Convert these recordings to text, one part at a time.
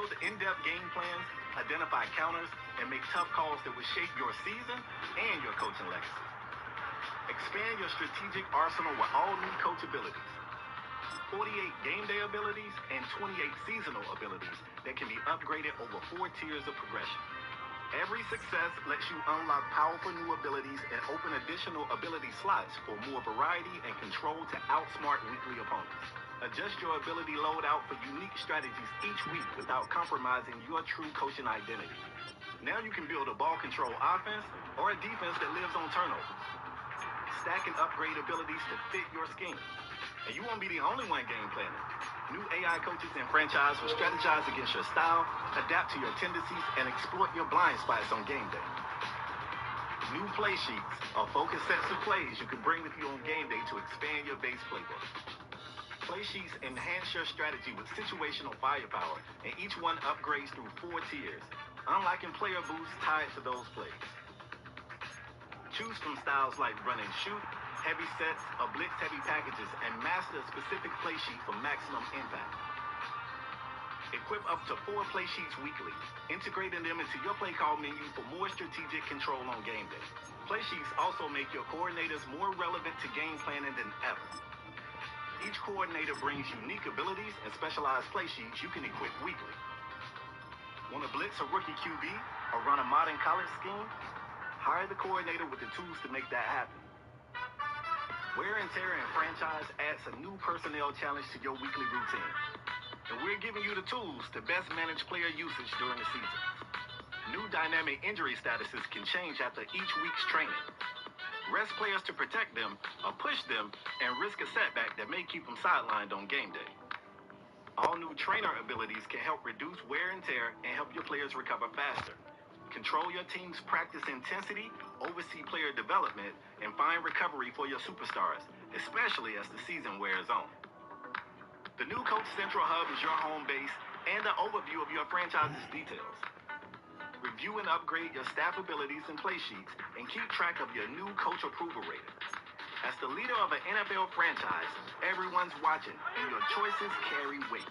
Build in-depth game plans, identify counters, and make tough calls that will shape your season and your coaching legacy. Expand your strategic arsenal with all new coach abilities. 48 game day abilities and 28 seasonal abilities that can be upgraded over 4 tiers of progression. Every success lets you unlock powerful new abilities and open additional ability slots for more variety and control to outsmart weekly opponents. Adjust your ability loadout for unique strategies each week without compromising your true coaching identity. Now you can build a ball control offense or a defense that lives on turnovers. Stack and upgrade abilities to fit your scheme. And you won't be the only one game planning. New AI coaches and franchise will strategize against your style, adapt to your tendencies, and exploit your blind spots on game day. New play sheets are focused sets of plays you can bring with you on game day to expand your base playbook. Play sheets enhance your strategy with situational firepower, and each one upgrades through 4 tiers, unlocking player boosts tied to those plays. Choose from styles like run and shoot, heavy sets, or blitz-heavy packages, and master a specific play sheet for maximum impact. Equip up to 4 play sheets weekly, integrating them into your play call menu for more strategic control on game day. Play sheets also make your coordinators more relevant to game planning than ever. Each coordinator brings unique abilities and specialized play sheets you can equip weekly. Want to blitz a rookie QB or run a modern college scheme? Hire the coordinator with the tools to make that happen. Wear and tear in franchise adds a new personnel challenge to your weekly routine. And we're giving you the tools to best manage player usage during the season. New dynamic injury statuses can change after each week's training. Rest players to protect them or push them and risk a setback that may keep them sidelined on game day. All new trainer abilities can help reduce wear and tear and help your players recover faster. Control your team's practice intensity, oversee player development, and find recovery for your superstars, especially as the season wears on. The new Coach Central Hub is your home base and an overview of your franchise's details. Review and upgrade your staff abilities and play sheets, and keep track of your new coach approval rating. As the leader of an NFL franchise, everyone's watching, and your choices carry weight.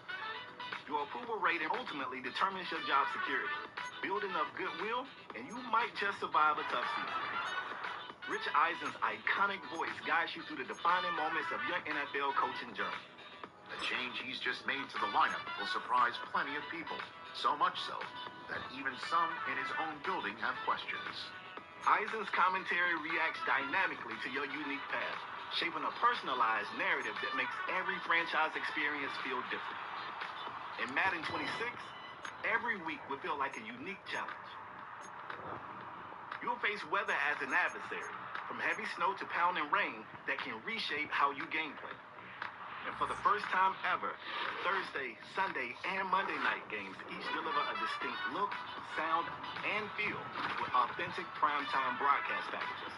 Your approval rating ultimately determines your job security. Build enough goodwill, and you might just survive a tough season. Rich Eisen's iconic voice guides you through the defining moments of your NFL coaching journey. The change he's just made to the lineup will surprise plenty of people, so much so that even some in his own building have questions. Eisen's commentary reacts dynamically to your unique path, shaping a personalized narrative that makes every franchise experience feel different. In Madden 26, every week will feel like a unique challenge. You'll face weather as an adversary, from heavy snow to pounding rain that can reshape how you gameplay. And for the first time ever, Thursday, Sunday, and Monday night games each deliver a distinct look, sound, and feel with authentic primetime broadcast packages.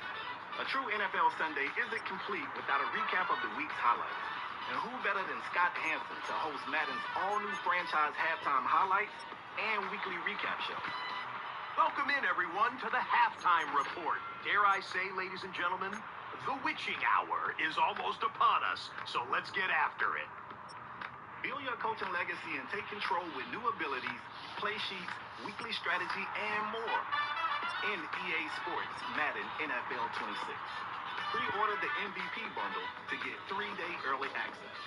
A true NFL Sunday isn't complete without a recap of the week's highlights. And who better than Scott Hansen to host Madden's all-new franchise halftime highlights and weekly recap show. Welcome in, everyone, to the Halftime Report. Dare I say, ladies and gentlemen, the witching hour is almost upon us, so let's get after it. Build your coaching legacy and take control with new abilities, play sheets, weekly strategy, and more. In EA Sports Madden NFL 26. Pre-order the MVP bundle to get 3-day early access.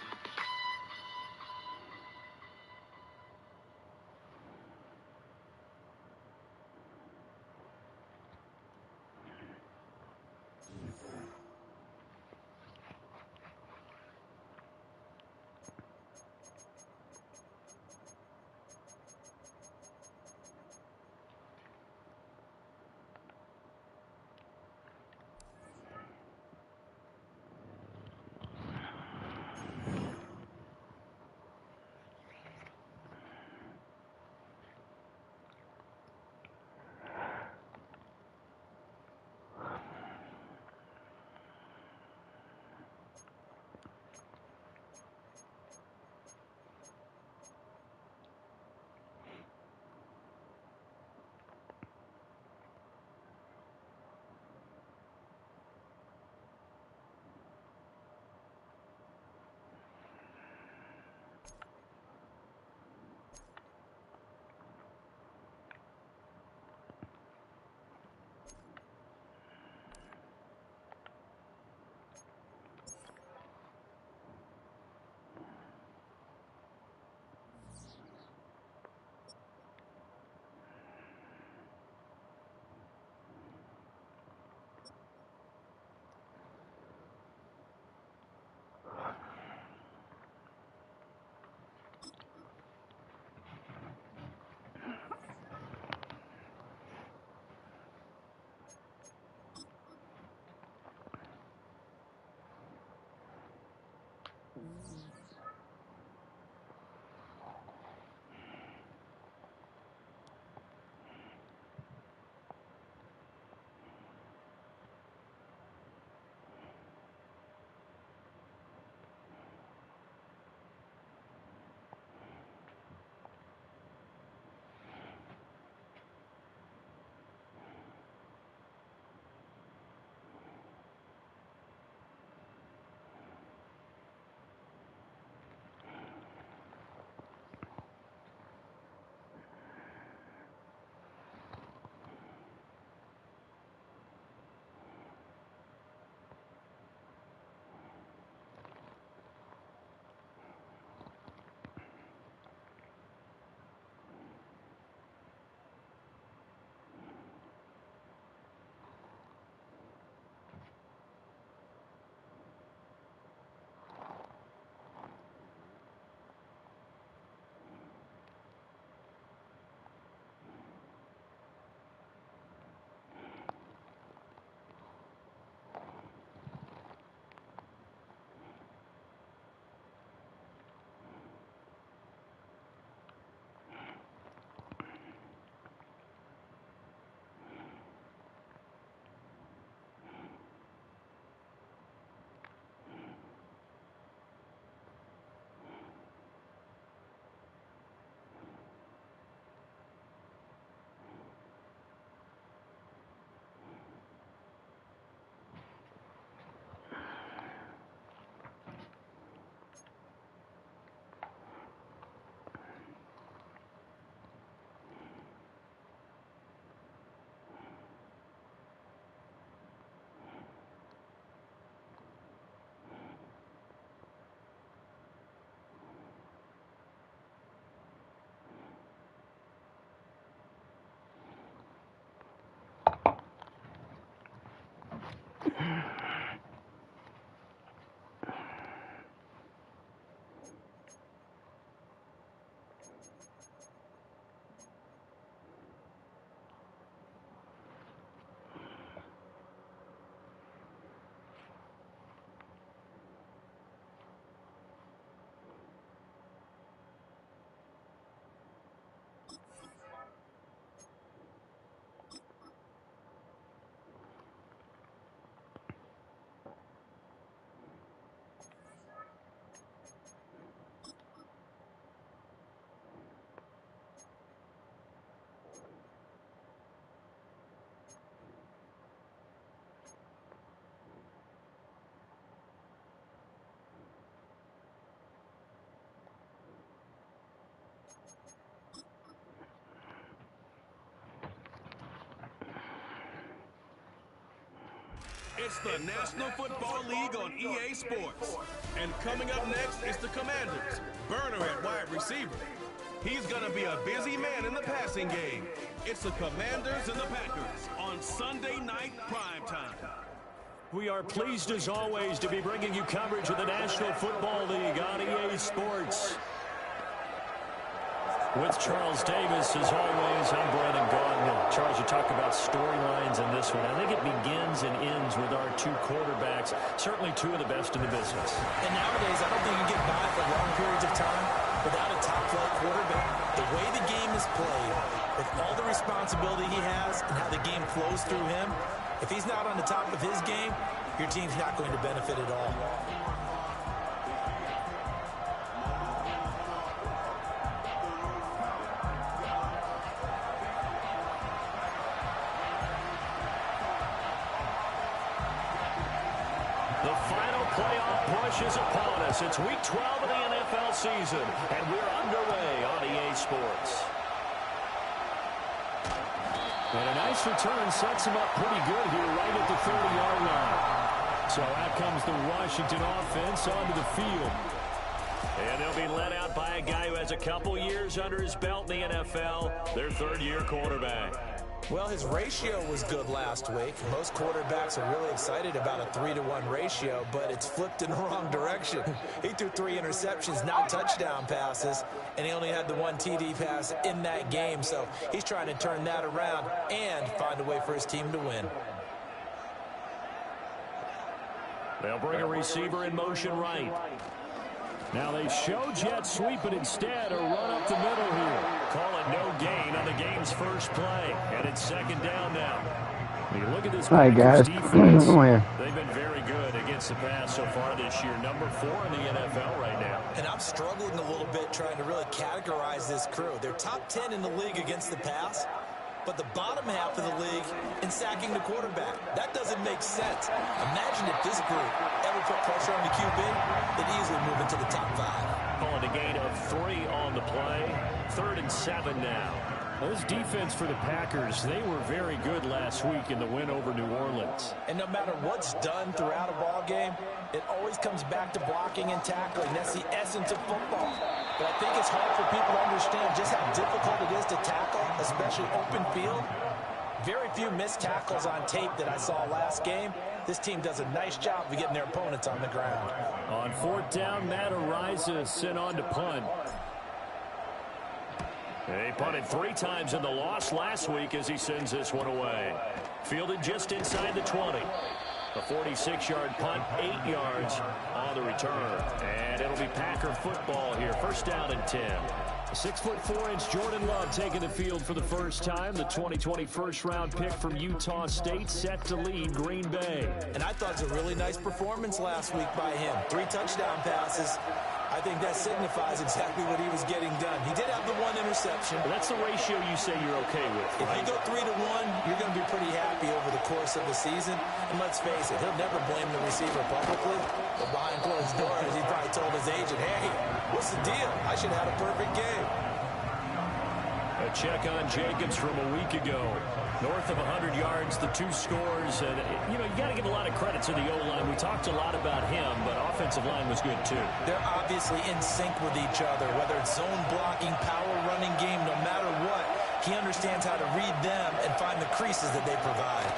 It's the National Football League on EA Sports. And coming up next is the Commanders. Burner at wide receiver. He's going to be a busy man in the passing game. It's the Commanders and the Packers on Sunday night primetime. We are pleased as always to be bringing you coverage of the National Football League on EA Sports. With Charles Davis, as always, I'm Brandon Gaudin. Charles, you talk about storylines in this one. I think it begins and ends with our two quarterbacks, certainly two of the best in the business. And nowadays, I don't think you can get by for long periods of time without a top-flight quarterback. The way the game is played, with all the responsibility he has and how the game flows through him, if he's not on the top of his game, your team's not going to benefit at all. The final playoff push is upon us. It's Week 12 of the NFL season, and we're underway on EA Sports. And a nice return sets him up pretty good here right at the 30-yard line. So out comes the Washington offense onto the field. And they'll be led out by a guy who has a couple years under his belt in the NFL, their third-year quarterback. Well, his ratio was good last week. Most quarterbacks are really excited about a 3-to-1 ratio, but it's flipped in the wrong direction. He threw 3 interceptions, not touchdown passes, and he only had the 1 TD pass in that game. So he's trying to turn that around and find a way for his team to win. They'll bring a receiver in motion right. Now they show jet sweep, but instead a run up the middle here. Call it no gain on the game's first play. And it's second down now. You look at this Hi guys. defense. Oh, yeah. They've been very good against the pass so far this year. Number 4 in the NFL right now. And I'm struggling a little bit trying to really categorize this crew. They're top 10 in the league against the pass, but the bottom half of the league in sacking the quarterback. That doesn't make sense. Imagine if this group ever put pressure on the QB, they'd easily move into the top 5. Calling a gain of 3 on the play. 3rd and 7 now. This defense for the Packers, they were very good last week in the win over New Orleans. And no matter what's done throughout a ball game, it always comes back to blocking and tackling. That's the essence of football. But I think it's hard for people to understand just how difficult it is to tackle, especially open field. Very few missed tackles on tape that I saw last game. This team does a nice job of getting their opponents on the ground. On 4th down, Matt Ariza sent on to punt. They punted 3 times in the loss last week as he sends this one away. Fielded just inside the 20. A 46-yard punt, 8 yards on the return. And it'll be Packer football here. 1st down and 10. 6'4" Jordan Love taking the field for the first time. The 2020 first-round pick from Utah State set to lead Green Bay. And I thought it was a really nice performance last week by him. 3 touchdown passes. I think that signifies exactly what he was getting done. He did have the 1 interception. Well, that's the ratio you say you're okay with, right? If you go 3-to-1, you're going to be pretty happy over the course of the season. And let's face it, he'll never blame the receiver publicly. But behind closed doors, he probably told his agent, hey, what's the deal? I should have had a perfect game. A check on Jacobs from a week ago. North of 100 yards, the 2 scores. And, you got to give a lot of credit to the O-line. We talked a lot about him, but offensive line was good, too. They're obviously in sync with each other, whether it's zone blocking, power running game, no matter what. He understands how to read them and find the creases that they provide.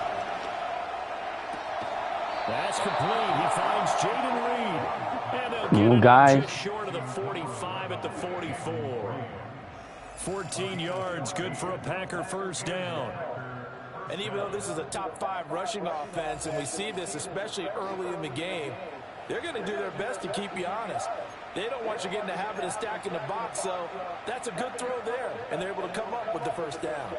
That's complete. He finds Jaden Reed. And they'll get him just short of the 45 at the 44. 14 yards, good for a Packer first down. And even though this is a top 5 rushing offense, and we see this especially early in the game, they're going to do their best to keep you honest. They don't want you getting the habit of stacking the box, so that's a good throw there, and they're able to come up with the first down.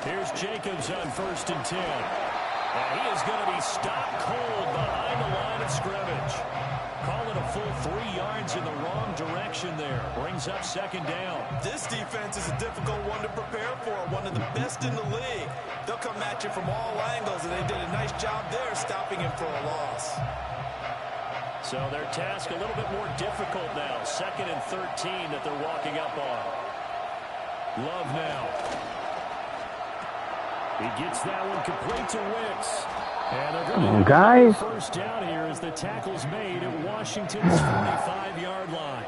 Here's Jacobs on 1st and 10. And he is going to be stopped cold behind the line of scrimmage. Call it a full 3 yards in the wrong direction there. Brings up 2nd down. This defense is a difficult one to prepare for. One of the best in the league. They'll come at you from all angles, and they did a nice job there stopping him for a loss. So their task a little bit more difficult now. 2nd and 13 that they're walking up on. Love now. He gets that one complete to Wicks. And they're going to guys. First down here as the tackle's made at Washington's 45-yard line.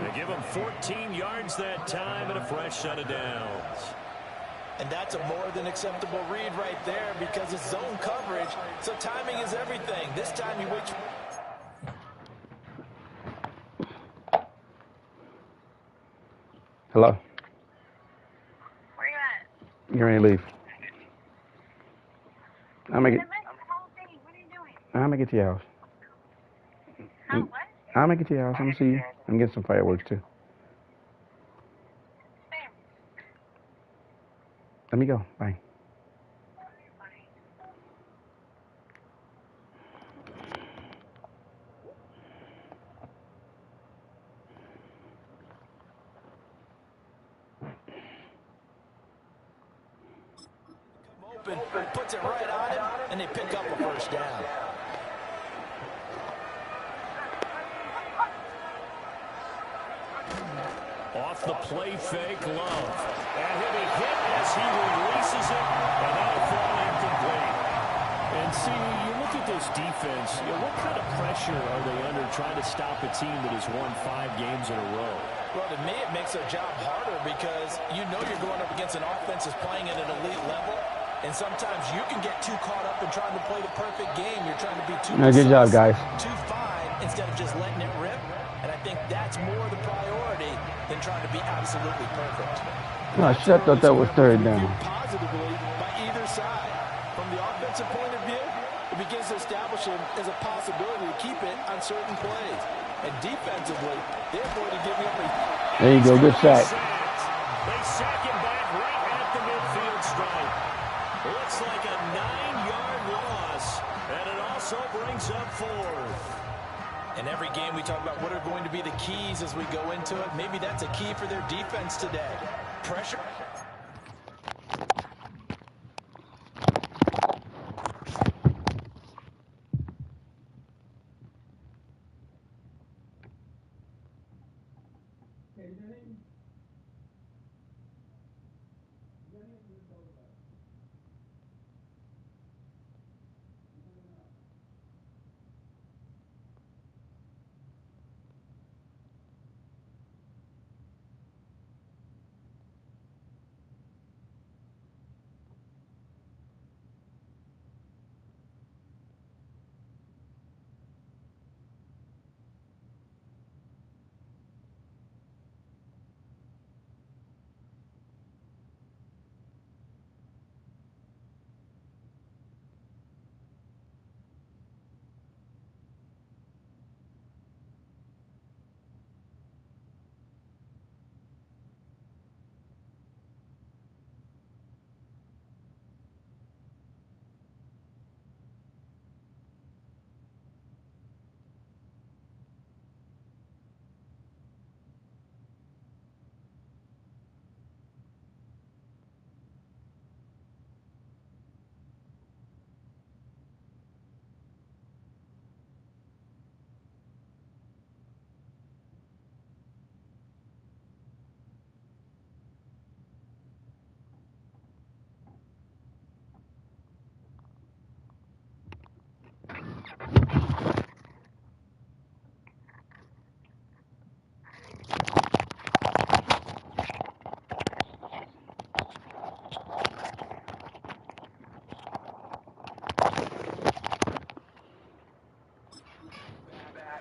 They give him 14 yards that time and a fresh set of downs. And that's a more than acceptable read right there because it's zone coverage, so timing is everything. This time you wait. Hello. Where you at? You're ready to leave. I'm gonna I get. missed the whole thing. What are you doing? I'm gonna get to your house. Huh, what? I'm gonna get to your house. I'm gonna see you. I'm getting some fireworks too. Sam. Let me go. Bye. Open, puts it right on him, and they pick up a first down. Off the play fake, Love. And he'll be hit as he releases it, and that'll fall incomplete. And see, you look at this defense, what kind of pressure are they under trying to stop a team that has won 5 games in a row? Well, to me, it makes their job harder because you know you're going up against an offense that's playing at an elite level. And sometimes you can get too caught up in trying to play the perfect game. You're trying to be too good job, guys. Too fine instead of just letting it rip. And I think that's more the priority than trying to be absolutely perfect. No, shit, I thought that was third down. Positively by either side. From the offensive point of view, it begins to establish him as a possibility to keep it on certain plays. And defensively, they're going to give you There you go, good sack. They sack him back right at the midfield stripe. Looks like a 9-yard loss, and it also brings up 4th. In every game we talk about what are going to be the keys as we go into it. Maybe that's a key for their defense today. Pressure.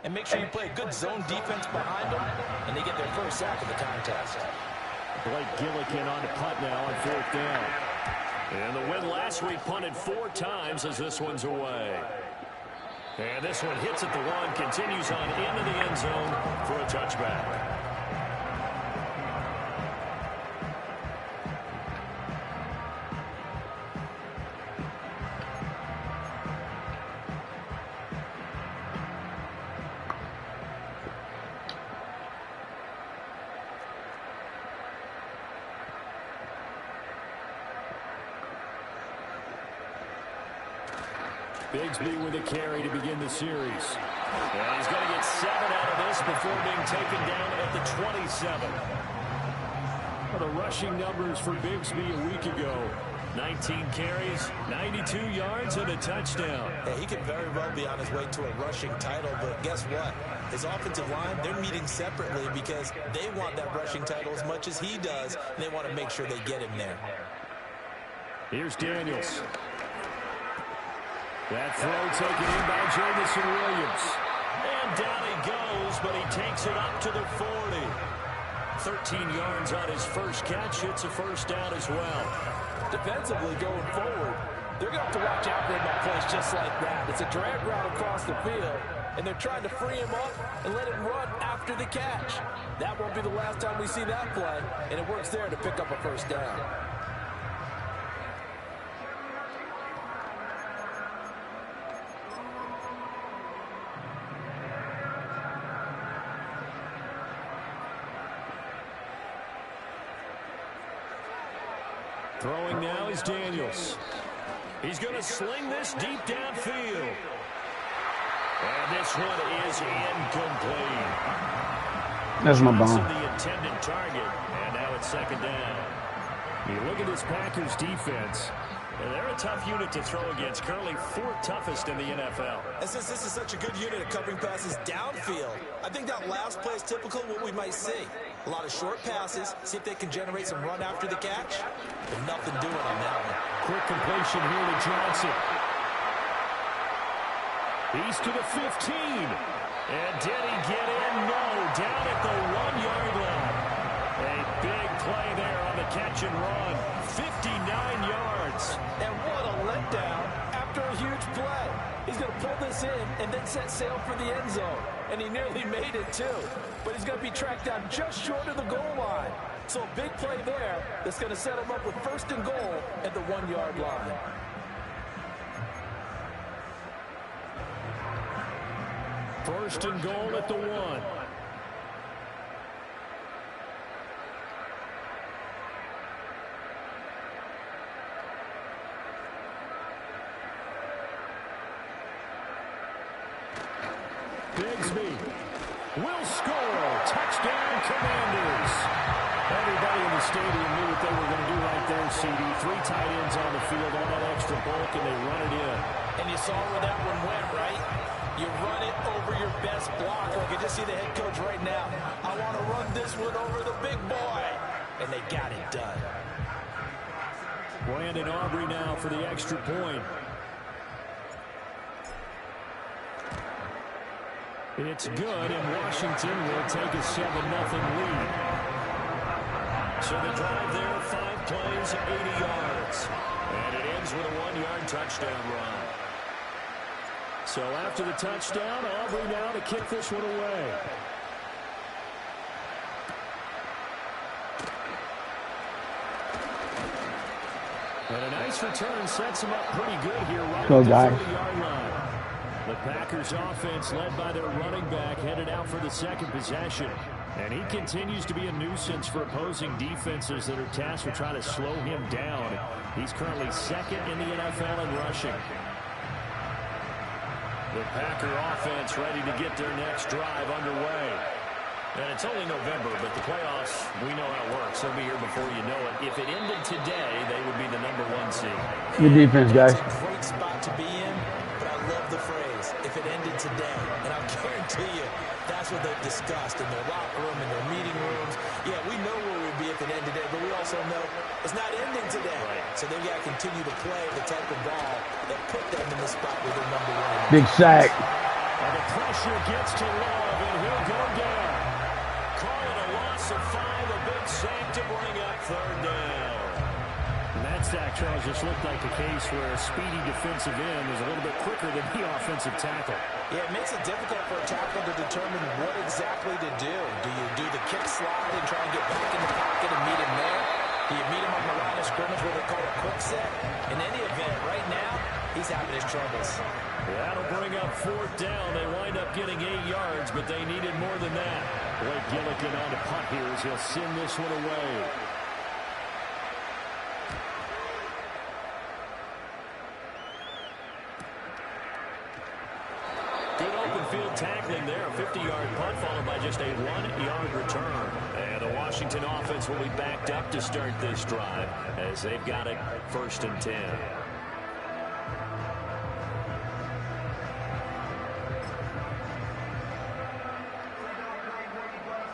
And make sure you play a good zone defense behind them, and they get their first sack of the contest. Blake Gillikin on to punt now on 4th down. And the win last week punted 4 times as this one's away. And this one hits at the 1, continues on into the end zone for a touchback. Bigsby with a carry to begin the series. And he's going to get 7 out of this before being taken down at the 27. of the rushing numbers for Bigsby a week ago. 19 carries, 92 yards, and a touchdown. Yeah, he could very well be on his way to a rushing title, but guess what? His offensive line, they're meeting separately because they want that rushing title as much as he does, and they want to make sure they get him there. Here's Daniels. That throw taken in by Jamison Williams. And down he goes, but he takes it up to the 40. 13 yards on his first catch. It's a first down as well. Defensively going forward, they're going to have to watch out for that place just like that. It's a drag route across the field, and they're trying to free him up and let him run after the catch. That won't be the last time we see that play, and it works there to pick up a first down. Throwing now is Daniels. He's going to sling this deep downfield. And this one is incomplete. That's my bomb. The intended target, and now it's second down. You look at this Packers defense, and they're a tough unit to throw against, currently fourth toughest in the NFL. And since this is such a good unit of covering passes downfield, I think that last play is typical of what we might see. A lot of short passes, see if they can generate some run after the catch. But nothing doing on that one. Quick completion here to Johnson. He's to the 15. And did he get in? No, down at the 1-yard line. A big play there on the catch and run. 59 yards. And what a letdown after a huge play. He's going to pull this in and then set sail for the end zone. And he nearly made it too. But he's going to be tracked down just short of the goal line. So a big play there that's going to set him up with first and goal at the 1-yard line. First and goal at the 1. Bigsby will score. Touchdown, Commanders. Everybody in the stadium knew what they were going to do right there, CD. 3 tight ends on the field, all that extra bulk, and they run it in. And you saw where that one went, right? You run it over your best blocker. I can just see the head coach right now. I want to run this one over the big boy. And they got it done. Brandon Aubrey now for the extra point. It's good, and Washington will take a 7-0 lead. So the drive there, 5 plays, 80 yards. And it ends with a 1-yard touchdown run. So after the touchdown, Aubrey now to kick this one away. And a nice return sets him up pretty good here right at the 30-yard line. The Packers offense led by their running back headed out for the second possession. And he continues to be a nuisance for opposing defenses that are tasked with trying to slow him down. He's currently second in the NFL in rushing. The Packer offense ready to get their next drive underway. And it's only November, but the playoffs, we know how it works. They'll be here before you know it. If it ended today, they would be the #1 seed. Good defense, guys. It's a great spot to be in, but I love the phrase, if it ended today. And I'll guarantee you, that's what they've discussed in their locker room, in their meeting rooms. Yeah, we know where we'd be if it ended today, but we also know it's not ending today. Right. So they've got to continue to play the type of ball that put them in the spot where they're #1. Big sack. And the pressure gets to Love, and he'll go down. Calling a loss of 5, a big sack to bring up third down. And that sack, Charles, just looked like a case where a speedy defensive end is a little bit quicker than the offensive tackle. Yeah, it makes it difficult for a tackle to determine what exactly to do. Do you do the kick slide and try and get back in the pocket and meet him there? Do you meet him on the line of scrimmage where they call a quick set? In any event, right now, he's having his troubles. That'll bring up fourth down. They wind up getting 8 yards, but they needed more than that. Blake Gillikin on to punt here as he'll send this one away. Good open field tackling there. A 50-yard punt followed by just a 1-yard return. And the Washington offense will be backed up to start this drive as they've got it 1st and 10.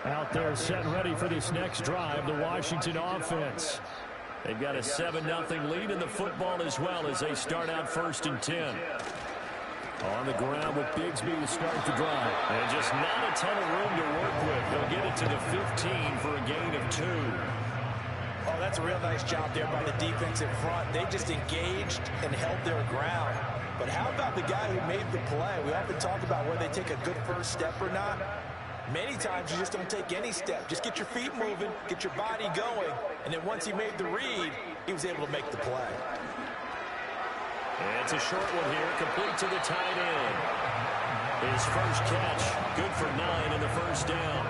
Out there set and ready for this next drive, the Washington offense. They've got a 7-0 lead in the football as well as they start out 1st and 10. On the ground with Bigsby to start the drive. And just not a ton of room to work with. They'll get it to the 15 for a gain of 2. Oh, that's a real nice job there by the defensive front. They just engaged and held their ground. But how about the guy who made the play? We often talk about whether they take a good first step or not. Many times you just don't take any step. Just get your feet moving, get your body going, and then once he made the read, he was able to make the play. And it's a short one here, complete to the tight end. His first catch, good for 9 in the first down.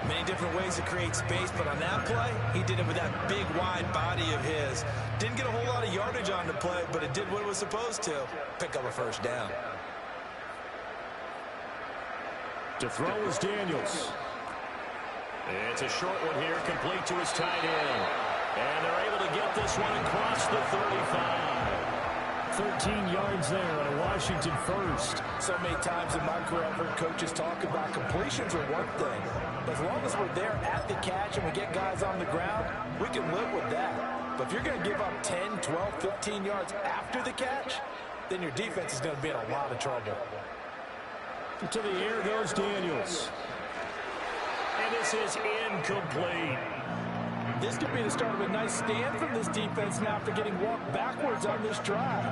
Many different ways to create space, but on that play, he did it with that big, wide body of his. Didn't get a whole lot of yardage on the play, but it did what it was supposed to. Pick up a first down. To throw is Daniels. It's a short one here, complete to his tight end. And they're able to get this one across the 35. 13 yards there on a Washington first. So many times in my career I've heard coaches talk about completions are one thing. But as long as we're there at the catch and we get guys on the ground, we can live with that. But if you're going to give up 10, 12, 15 yards after the catch, then your defense is going to be in a lot of trouble. To the air goes Daniels. And this is incomplete. This could be the start of a nice stand from this defense now after getting walked backwards on this drive.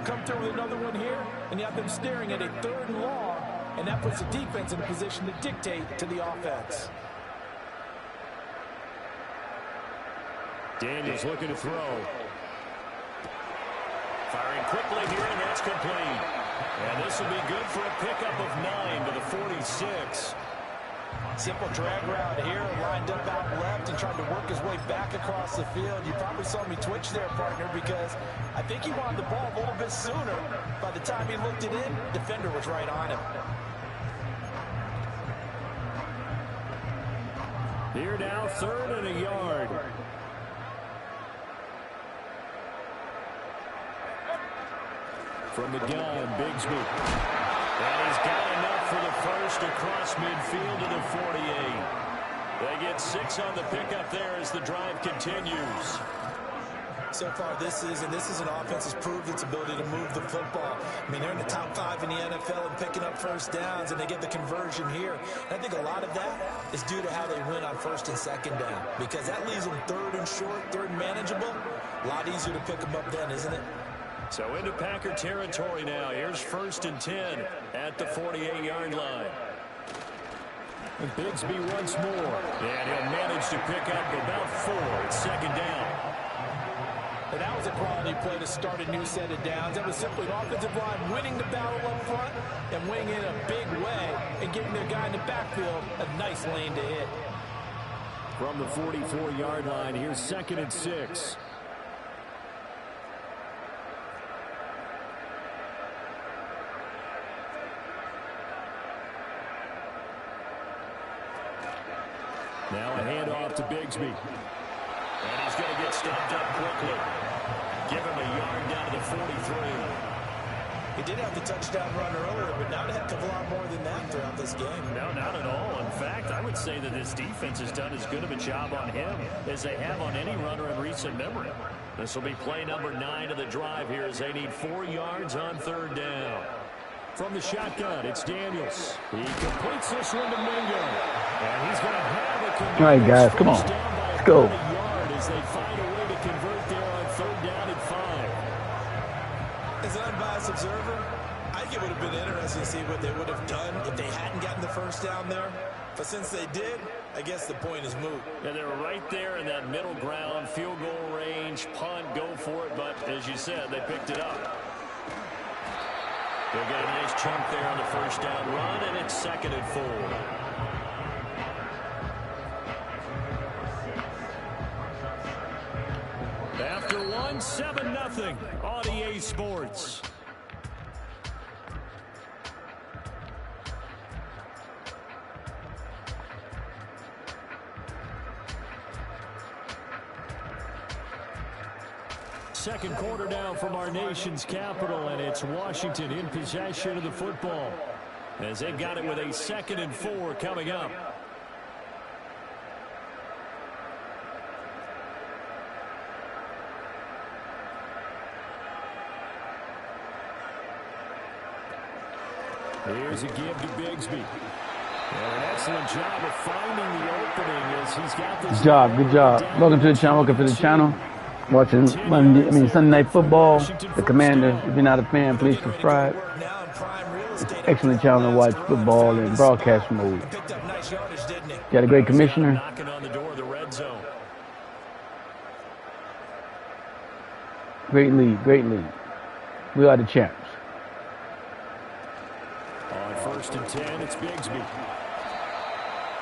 Come through with another one here, and you have them staring at a 3rd and long, and that puts the defense in a position to dictate to the offense. Daniels looking to throw. Firing quickly here, and that's complete. And this will be good for a pickup of 9 to the 46. Simple drag route here, lined up out left and tried to work his way back across the field. You probably saw me twitch there, partner, because I think he wanted the ball a little bit sooner. By the time he looked it in, defender was right on him. Here now, 3rd and a yard. From the gun, Bigsby. And he's got enough for the first across midfield to the 48. They get 6 on the pickup there as the drive continues. So far this season, this is an offense that's proved its ability to move the football. I mean, they're in the top 5 in the NFL and picking up first downs, and they get the conversion here. And I think a lot of that is due to how they win on 1st and 2nd down, because that leaves them 3rd and short, 3rd and manageable. A lot easier to pick them up then, isn't it? So into Packer territory now. Here's 1st and 10 at the 48-yard line. And Bigsby once more. And he'll manage to pick up about 4 at 2nd down. And that was a quality play to start a new set of downs. That was simply an offensive line winning the battle up front and winning in a big way and giving their guy in the backfield a nice lane to hit. From the 44-yard line, here's 2nd and 6. Now a handoff to Bigsby. And he's going to get stopped up quickly. Give him a yard down to the 43. He did have the touchdown run earlier, but not a heck of a lot more than that throughout this game. No, not at all. In fact, I would say that this defense has done as good of a job on him as they have on any runner in recent memory. This will be play number 9 of the drive here as they need 4 yards on 3rd down. From the shotgun, it's Daniels. He completes this one to Mingo. And he's going to have a conversion. All right, guys, come on. Let's go. As they find a way to convert there on 3rd down and 5. As an unbiased observer, I think it would have been interesting to see what they would have done if they hadn't gotten the first down there. But since they did, I guess the point is moot. Yeah, they were right there in that middle ground, field goal range, punt, go for it. But as you said, they picked it up. They'll get a nice chunk there on the first down run, and it's 2nd and 4. After 7-0 on EA Sports. Second quarter now from our nation's capital, and it's Washington in possession of the football as they've got it with a 2nd and 4 coming up. Here's a give to Bigsby. And an excellent job of finding the opening as he's got this. Good job. Welcome to the channel. Welcome to the channel. Watching Sunday Night Football, the Commanders. If you're not a fan, please subscribe. It's an excellent channel to watch football in broadcast mode. Got a great commissioner. Knocking on the door of the red zone. Great lead, great lead. We are the champs. On 1st and 10, it's Bigsby.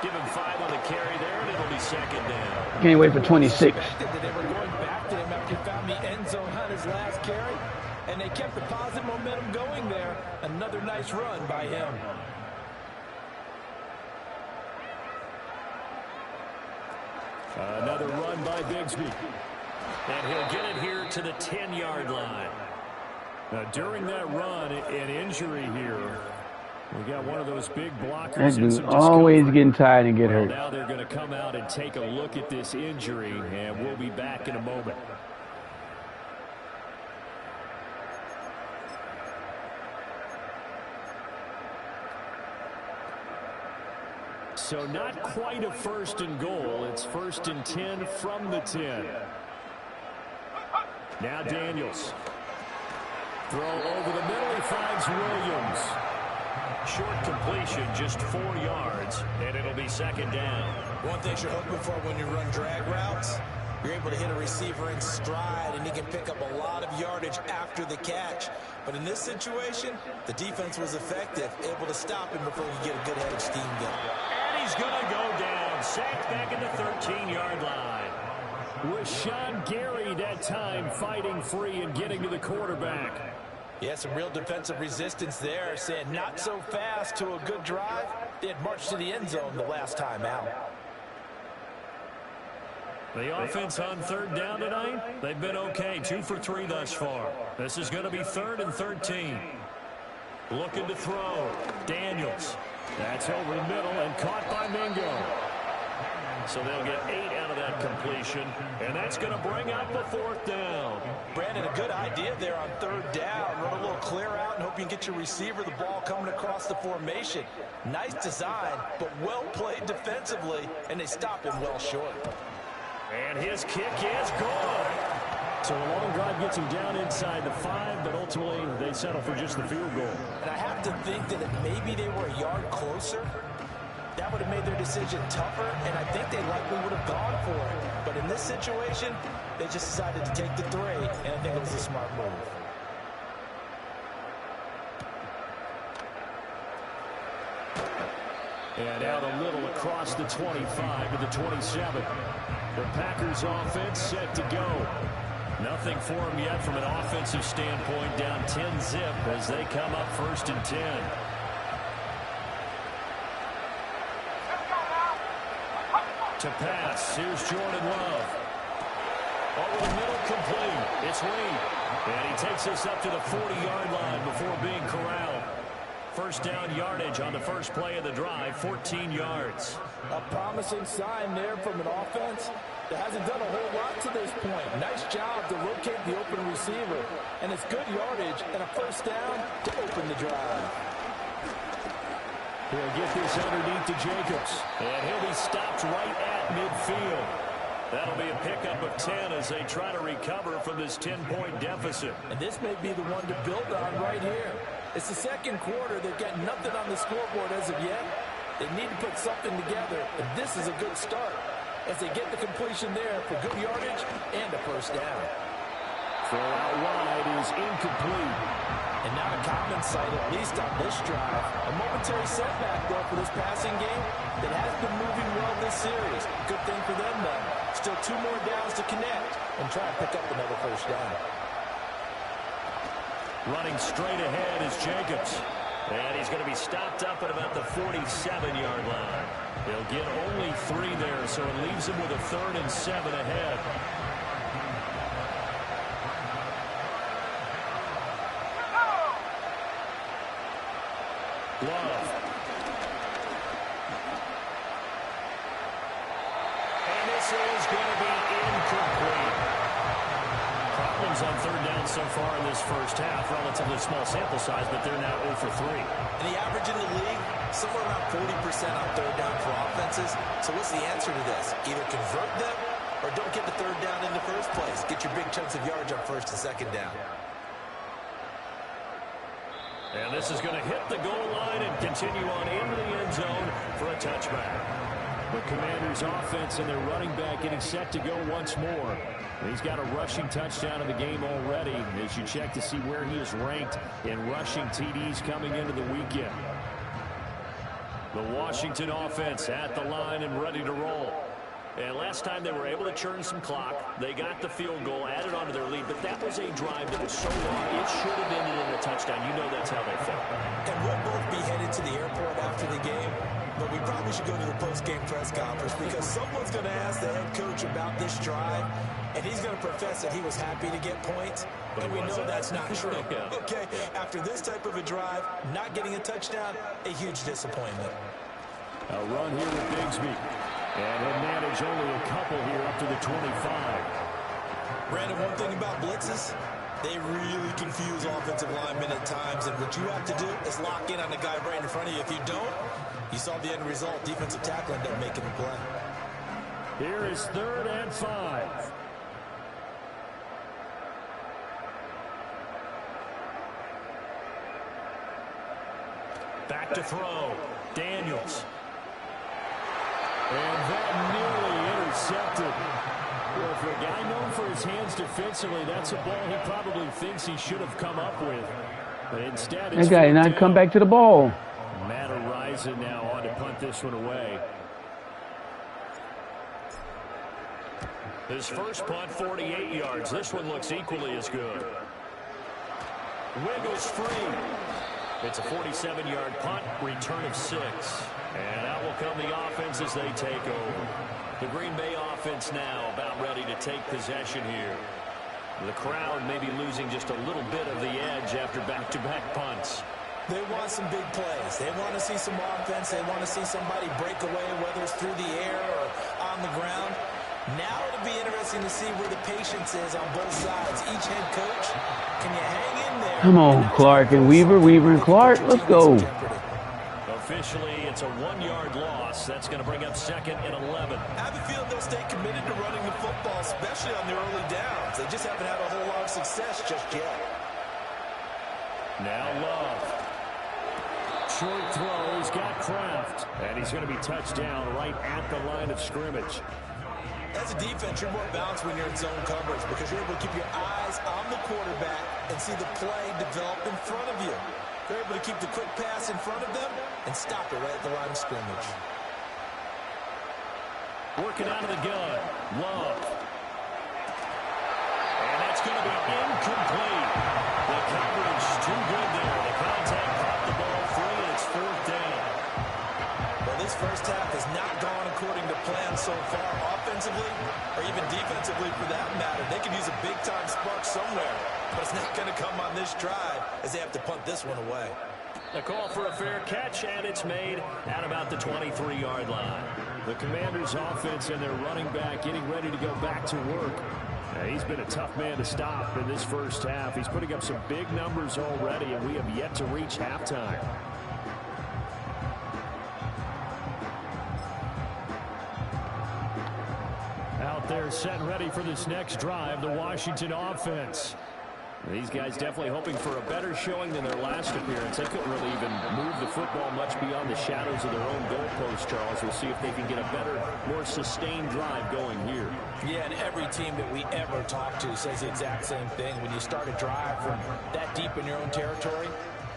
Give him 5 on the carry there, and it'll be 2nd down. Can't wait for 26. They were going back to him after he found the end zone on his last carry, and they kept the positive momentum going there. Another nice run by him. Another run by Bigsby. And he'll get it here to the 10-yard line. Now, during that run, an injury here. We got one of those big blockers. That dude always getting tired and get hurt. Now they're going to come out and take a look at this injury, and we'll be back in a moment. So not quite a 1st and goal. It's 1st and 10 from the 10. Now Daniels. Throw over the middle. He finds Williams. Short completion, just 4 yards, and it'll be 2nd down. One thing you're hoping for when you run drag routes, you're able to hit a receiver in stride, and he can pick up a lot of yardage after the catch. But in this situation, the defense was effective, able to stop him before he get a good head of steam going. And he's going to go down, sacked back at the 13-yard line. Rashawn Gary that time fighting free and getting to the quarterback. Yeah, some real defensive resistance there, saying not so fast to a good drive. They had marched to the end zone the last time out. The offense on 3rd down tonight, they've been okay, 2 for 3 thus far. This is going to be 3rd and 13. Looking to throw. Daniels. That's over the middle and caught by Mingo. So they'll get 8 out of that completion, and that's going to bring up the 4th down. Brandon, a good idea there on 3rd down. Run a little clear out and hope you can get your receiver the ball coming across the formation. Nice design, but well played defensively, and they stop him well short. And his kick is good. So a long drive gets him down inside the 5, but ultimately they settle for just the field goal. And I have to think that if maybe they were a yard closer, that would have made their decision tougher, and I think they likely would have gone for it. But in this situation, they just decided to take the 3, and I think it was a smart move. And out a little across the 25 to the 27. The Packers offense set to go. Nothing for them yet from an offensive standpoint, down 10-zip as they come up 1st and 10. To pass, here's Jordan Love. Over the middle, complete. It's Reed. And he takes us up to the 40-yard line before being corralled. 1st down yardage on the first play of the drive, 14 yards. A promising sign there from an offense that hasn't done a whole lot to this point. Nice job to locate the open receiver. And it's good yardage and a 1st down to open the drive. He'll get this underneath to Jacobs. And he'll be stopped right at midfield. That'll be a pickup of 10 as they try to recover from this 10-point deficit. And this may be the one to build on right here. It's the 2nd quarter. They've got nothing on the scoreboard as of yet. They need to put something together, and this is a good start as they get the completion there for good yardage and a 1st down. Throw out wide is incomplete. And not a common sight, at least on this drive. A momentary setback, though, for this passing game that has been moving well this series. Good thing for them, though. Still 2 more downs to connect and try to pick up another 1st down. Running straight ahead is Jacobs. And he's going to be stopped up at about the 47-yard line. They'll get only 3 there, so it leaves him with a 3rd and 7 ahead. whistle is going to be incomplete. Problems on third down so far in this first half. Relatively small sample size, but they're now 0 for 3. And the average in the league, somewhere around 40% on third down for offenses. So what's the answer to this? Either convert them or don't get the third down in the first place. Get your big chunks of yardage on first and second down. And this is going to hit the goal line and continue on into the end zone for a touchback. The Commanders' offense and their running back getting set to go once more. He's got a rushing touchdown in the game already as you check to see where he is ranked in rushing TDs coming into the weekend. The Washington offense at the line and ready to roll. And last time they were able to churn some clock. They got the field goal, added onto their lead, but that was a drive that was so long, it should have ended in a touchdown. You know that's how they felt. And we'll both be headed to the airport after the game, but we probably should go to the post-game press conference because someone's going to ask the head coach about this drive, and he's going to profess that he was happy to get points, and we know that's not true. Okay, after this type of a drive, not getting a touchdown, a huge disappointment. A run here with Bigsby. And he'll manage only a couple here up to the 25. Brandon, one thing about blitzes, they really confuse offensive linemen at times, and what you have to do is lock in on the guy right in front of you. If you don't, you saw the end result. Defensive tackle ended up making the play. Here is 3rd and 5. Back to throw. Daniels. And that nearly intercepted. Well, for a guy known for his hands defensively, that's a ball he probably thinks he should have come up with. But instead, that guy did not come back to the ball. Matt Araiza now on to punt this one away. His first punt, 48 yards. This one looks equally as good. Wiggles free. It's a 47-yard punt, return of 6. And out will come the offense as they take over. The Green Bay offense now about ready to take possession here. The crowd may be losing just a little bit of the edge after back-to-back punts. They want some big plays. They want to see some offense. They want to see somebody break away, whether it's through the air or on the ground. Now it'll be interesting to see where the patience is on both sides. Each head coach, can you hang in there? Come on, Clark and Weaver, Weaver and Clark. Let's go. Officially, it's a 1-yard loss. That's going to bring up 2nd and 11. I have a feeling they'll stay committed to running the football, especially on their early downs. They just haven't had a whole lot of success just yet. Now Love. Short throw. He's got Kraft. And he's going to be touched down right at the line of scrimmage. As a defense, you're more balanced when you're in zone coverage because you're able to keep your eyes on the quarterback and see the play develop in front of you. They're able to keep the quick pass in front of them and stop it right at the line of scrimmage. Working out of the gun. Love. And that's going to be incomplete. The coverage too good there. The contact caught the ball free, and it's 4th down. Well, this first half has not gone according to plan so far, offensively or even defensively for that matter. They could use a big-time spark somewhere, but it's not going to come on this drive as they have to punt this one away. A call for a fair catch, and it's made at about the 23-yard line. The Commanders' offense and their running back getting ready to go back to work. He's been a tough man to stop in this first half. He's putting up some big numbers already, and we have yet to reach halftime. Out there set and ready for this next drive, the Washington offense. These guys definitely hoping for a better showing than their last appearance. They couldn't really even move the football much beyond the shadows of their own goalpost, Charles. We'll see if they can get a better, more sustained drive going here. Yeah, and every team that we ever talk to says the exact same thing. When you start a drive from that deep in your own territory,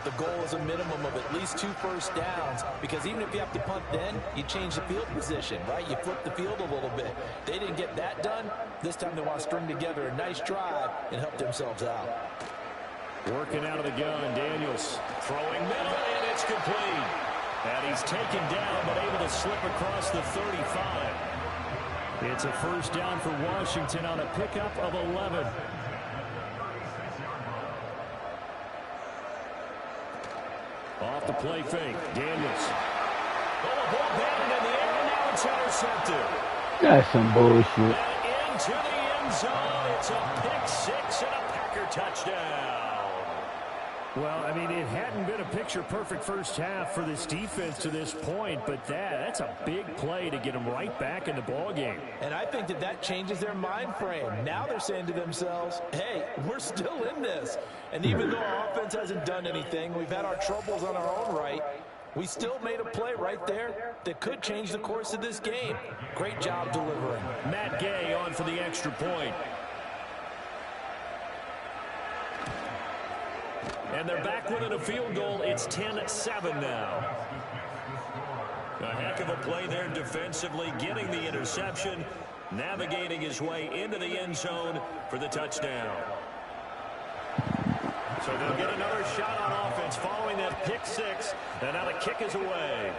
the goal is a minimum of at least 2 first downs, because even if you have to punt then, you change the field position, right? You flip the field a little bit. They didn't get that done. This time they want to string together a nice drive and help themselves out. Working out of the gun, Daniels throwing middle, and it's complete. And he's taken down, but able to slip across the 35. It's a first down for Washington on a pickup of 11. Off the play fake, Daniels. Oh, a ball batted in the air, and now it's intercepted. That's some bullshit. And into the end zone. It's a pick six and a Packer touchdown. Well, I mean, it hadn't been a picture-perfect first half for this defense to this point, but that's a big play to get them right back in the ballgame. And I think that changes their mind frame. Now they're saying to themselves, hey, we're still in this. And even though our offense hasn't done anything, we've had our troubles on our own right, we still made a play right there that could change the course of this game. Great job delivering. Matt Gay on for the extra point. And they're back within a field goal. It's 10-7 now. A heck of a play there defensively, getting the interception, navigating his way into the end zone for the touchdown. So they'll get another shot on offense following that pick six, and now the kick is away.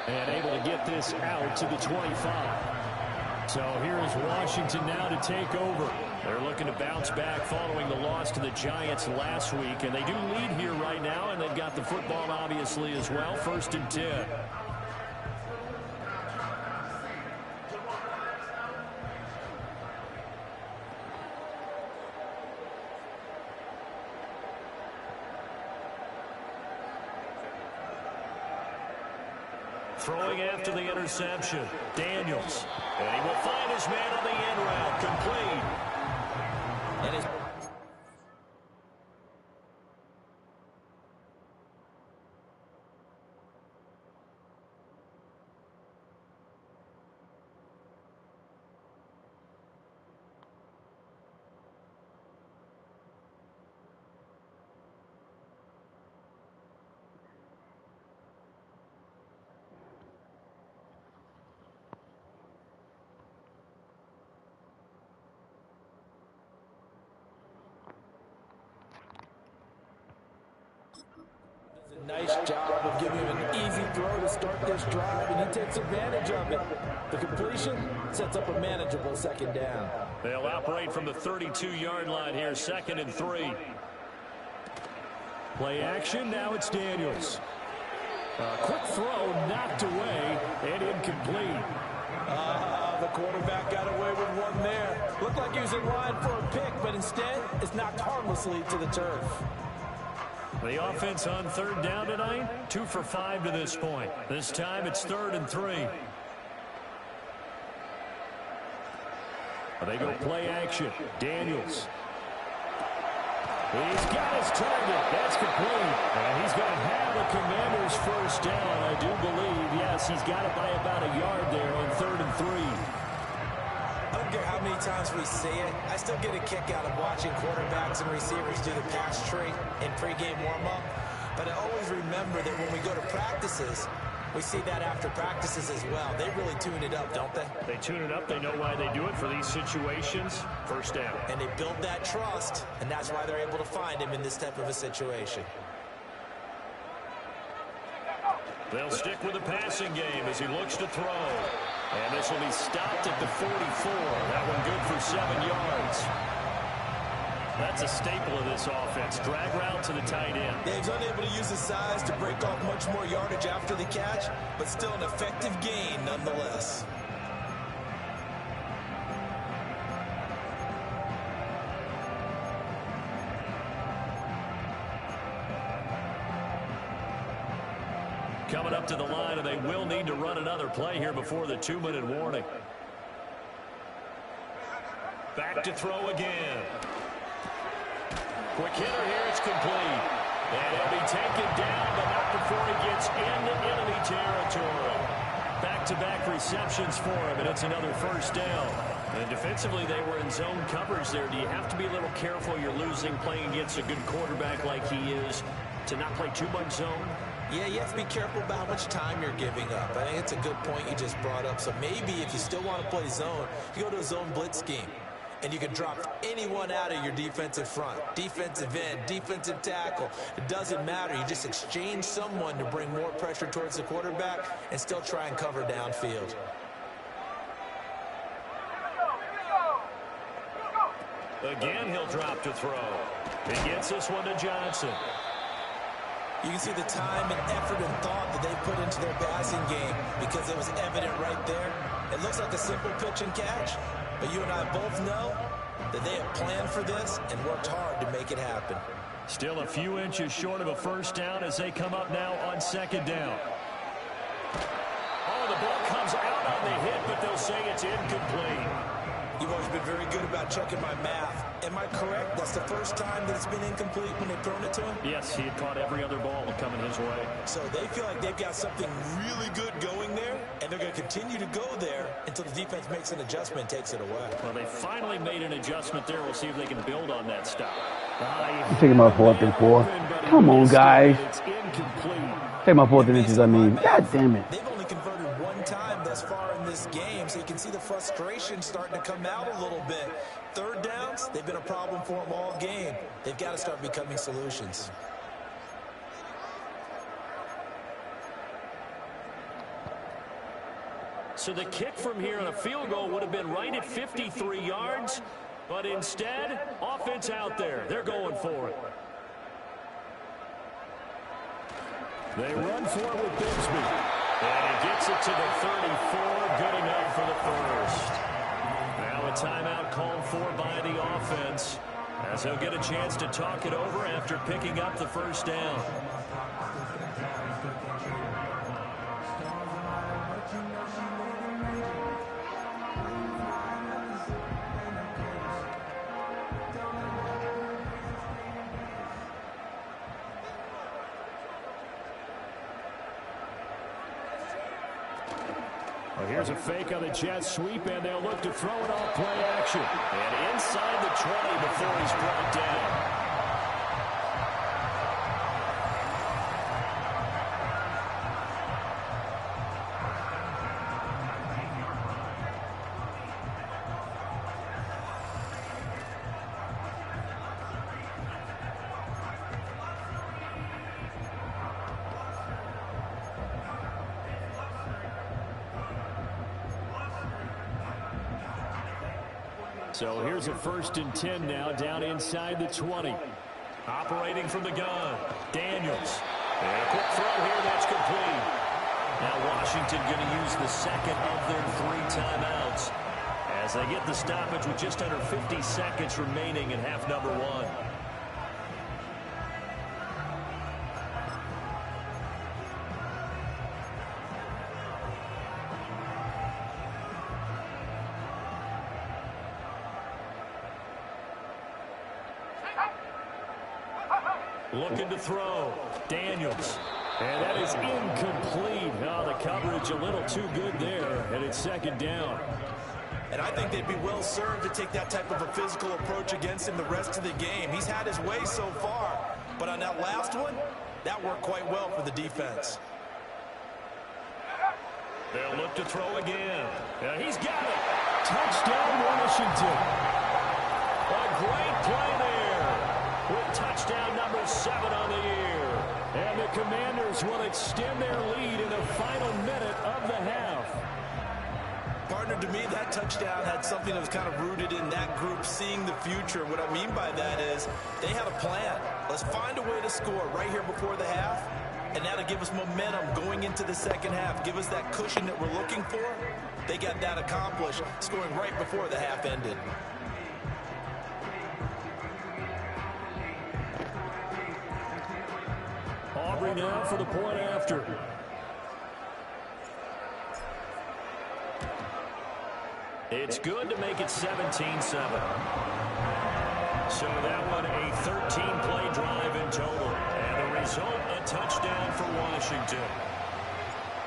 And able to get this out to the 25. So here is Washington now to take over. They're looking to bounce back following the loss to the Giants last week. And they do lead here right now, and they've got the football obviously as well. 1st and 10. Throwing after the interception, Daniels. And he will find his man on the end route, complete. And his nice job of giving him an easy throw to start this drive, and he takes advantage of it. The completion sets up a manageable 2nd down. They'll operate from the 32-yard line here, 2nd and 3. Play action, now it's Daniels. A quick throw knocked away and incomplete. The quarterback got away with one there. Looked like he was in line for a pick, but instead it's knocked harmlessly to the turf. The offense on 3rd down tonight, 2 for 5 to this point. This time it's 3rd and 3. They go play action. Daniels. He's got his target. That's complete. And he's going to have the Commanders' 1st down, I do believe. Yes, he's got it by about a yard there on 3rd and 3. I don't care how many times we see it. I still get a kick out of watching quarterbacks and receivers do the pass tree in pregame warm-up. But I always remember that when we go to practices, we see that after practices as well. They really tune it up, don't they? They tune it up. They know why they do it for these situations. 1st down. And they build that trust, and that's why they're able to find him in this type of a situation. They'll stick with the passing game as he looks to throw. And this will be stopped at the 44. That one good for 7 yards. That's a staple of this offense. Drag route to the tight end. Yeah, he's unable to use his size to break off much more yardage after the catch, but still an effective gain nonetheless. Coming up to the line, and they will need to run another play here before the 2-minute warning. Back to throw again. Quick hitter here, it's complete. And he'll be taken down, but not before he gets into enemy territory. Back-to-back receptions for him, and it's another 1st down. And defensively, they were in zone coverage there. Do you have to be a little careful? You're losing, playing against a good quarterback like he is, to not play too much zone? Yeah, you have to be careful about how much time you're giving up. I think it's a good point you just brought up. So maybe if you still want to play zone, you go to a zone blitz scheme. And you can drop anyone out of your defensive front. Defensive end, defensive tackle. It doesn't matter. You just exchange someone to bring more pressure towards the quarterback and still try and cover downfield. Again, he'll drop to throw. He gets this one to Johnson. You can see the time and effort and thought that they put into their passing game because it was evident right there. It looks like a simple pitch and catch, but you and I both know that they have planned for this and worked hard to make it happen. Still a few inches short of a first down as they come up now on second down. Oh, the ball comes out on the hit, but they'll say it's incomplete. You've always been very good about checking my math. Am I correct? That's the first time that it's been incomplete when they've thrown it to him? Yes, he had caught every other ball coming his way. So they feel like they've got something really good going there, and they're going to continue to go there until the defense makes an adjustment and takes it away. Well, they finally made an adjustment there. We'll see if they can build on that stop. Take him out 4th and 4. Come on, guys. It's incomplete. Take my 4th and inches, I mean. God damn it. They've only converted one time thus far in this game, so you can see the frustration starting to come out a little bit. Third downs, they've been a problem for them all game. They've got to start becoming solutions. So the kick from here on a field goal would have been right at 53 yards, but instead, offense out there. They're going for it. They run for it with Bigsby. And he gets it to the 34, good enough for the first. Now a timeout called for by the offense, as he'll get a chance to talk it over after picking up the first down. Well, here's a fake on the jet sweep, and they'll look to throw it off play action. And inside the 20 before he's brought down. So here's a 1st and 10 now, down inside the 20. Operating from the gun, Daniels. And a quick throw here, that's complete. Now Washington going to use the second of their 3 timeouts as they get the stoppage with just under 50 seconds remaining in half number 1. Looking to throw. Daniels. And that is incomplete. Oh, the coverage a little too good there. And it's second down. And I think they'd be well served to take that type of a physical approach against him the rest of the game. He's had his way so far. But on that last one, that worked quite well for the defense. They'll look to throw again. And he's got it. Touchdown, Washington. A great play there. With touchdown number 7 on the year. And the Commanders will extend their lead in the final minute of the half. Partner, to me, that touchdown had something that was kind of rooted in that group seeing the future. What I mean by that is they had a plan. Let's find a way to score right here before the half. And that'll give us momentum going into the second half. Give us that cushion that we're looking for. They got that accomplished, scoring right before the half ended. Aubrey now for the point after. It's good to make it 17-7. So that one a 13-play drive in total. And the result, a touchdown for Washington.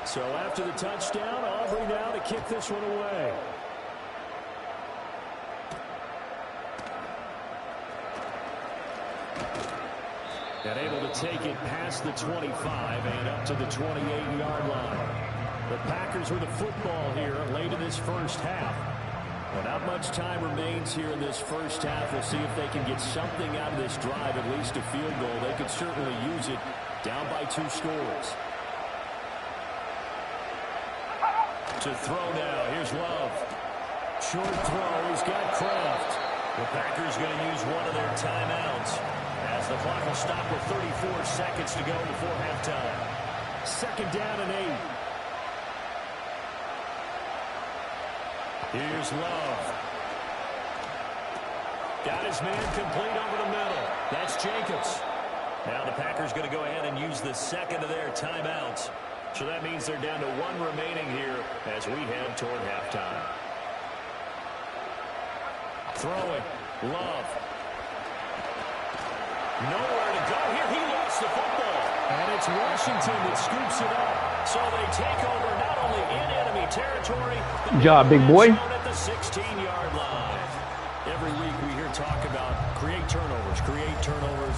So after the touchdown, Aubrey now to kick this one away. And able to take it past the 25 and up to the 28-yard line. The Packers with the football here late in this first half. Well, not much time remains here in this first half. We'll see if they can get something out of this drive, at least a field goal. They could certainly use it down by 2 scores. To throw now. Here's Love. Short throw. He's got Kraft. The Packers going to use one of their timeouts. as the clock will stop with 34 seconds to go before halftime. 2nd down and 8. Here's Love. Got his man complete over the middle. That's Jacobs. Now the Packers going to go ahead and use the second of their timeouts. So that means they're down to 1 remaining here as we head toward halftime. Throwing. Love. Nowhere to go here. He lost the football. And it's Washington that scoops it up. So they take over not only in enemy territory, but good job, big boy. at the 16-yard line. Every week we hear talk about create turnovers.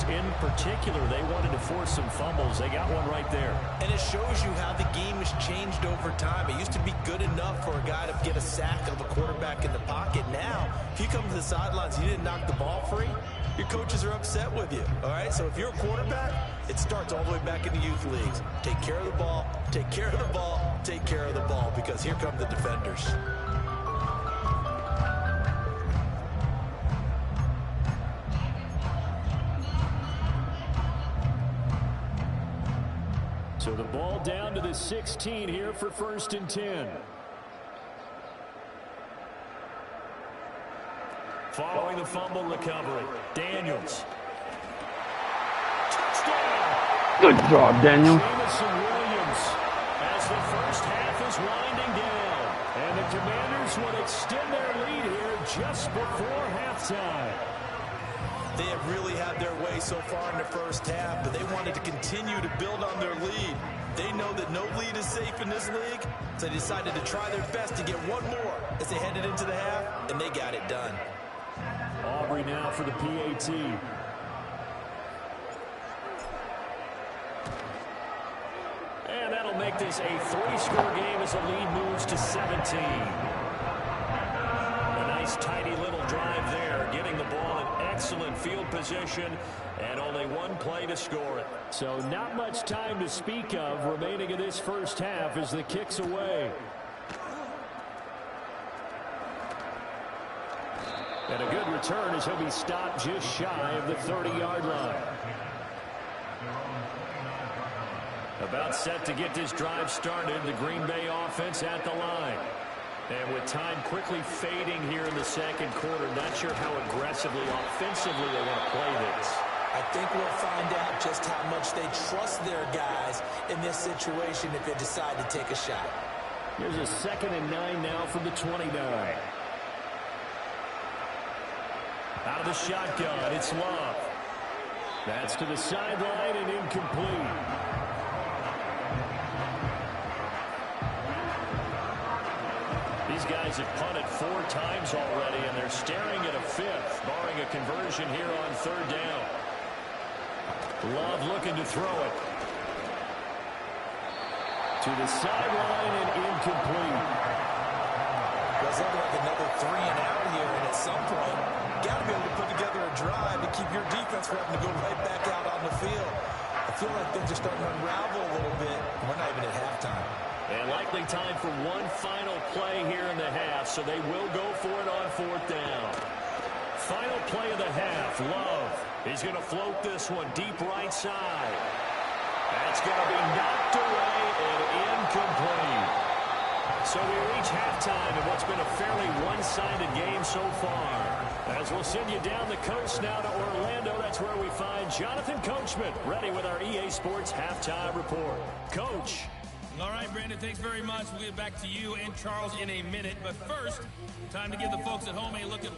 In particular, they wanted to force some fumbles. They got one right there. And it shows you how the game has changed over time. It used to be good enough for a guy to get a sack of a quarterback in the pocket. Now, if you come to the sidelines and you didn't knock the ball free, your coaches are upset with you. All right, so if you're a quarterback, it starts all the way back in the youth leagues. Take care of the ball, take care of the ball, take care of the ball, because here come the defenders. So the ball down to the 16 here for 1st and 10. Following the fumble recovery, Daniels. Touchdown! Good job, Daniel. Jamison Williams as the first half is winding down. And the Commanders will extend their lead here just before halftime. They have really had their way so far in the first half, but they wanted to continue to build on their lead. They know that no lead is safe in this league, so they decided to try their best to get one more as they headed into the half, and they got it done. Aubrey now for the PAT. And that'll make this a 3-score game as the lead moves to 17. A nice tidy little drive there, getting the ball in excellent field position, and only one play to score it. So not much time to speak of remaining in this first half as the kick's away. And a good return as he'll be stopped just shy of the 30-yard line. About set to get this drive started, the Green Bay offense at the line. And with time quickly fading here in the second quarter, not sure how aggressively, offensively they want to play this. I think we'll find out just how much they trust their guys in this situation if they decide to take a shot. Here's a 2nd and 9 now from the 29. Out of the shotgun, it's Love. That's to the sideline and incomplete. These guys have punted 4 times already, and they're staring at a 5th, barring a conversion here on 3rd down. Love looking to throw it. To the sideline and incomplete. Does look like another 3 and out here, and at some point, got to be able to put together a drive to keep your defense from having to go right back out on the field. I feel like things are starting to unravel a little bit. We're not even at halftime. And likely time for one final play here in the half, so they will go for it on 4th down. Final play of the half. Love is going to float this one deep right side. That's going to be knocked away and incomplete. So we reach halftime in what's been a fairly one-sided game so far. As we'll send you down the coast now to Orlando, that's where we find Jonathan Coachman ready with our EA Sports Halftime Report. Coach. All right, Brandon, thanks very much. We'll get back to you and Charles in a minute. But first, time to give the folks at home a look at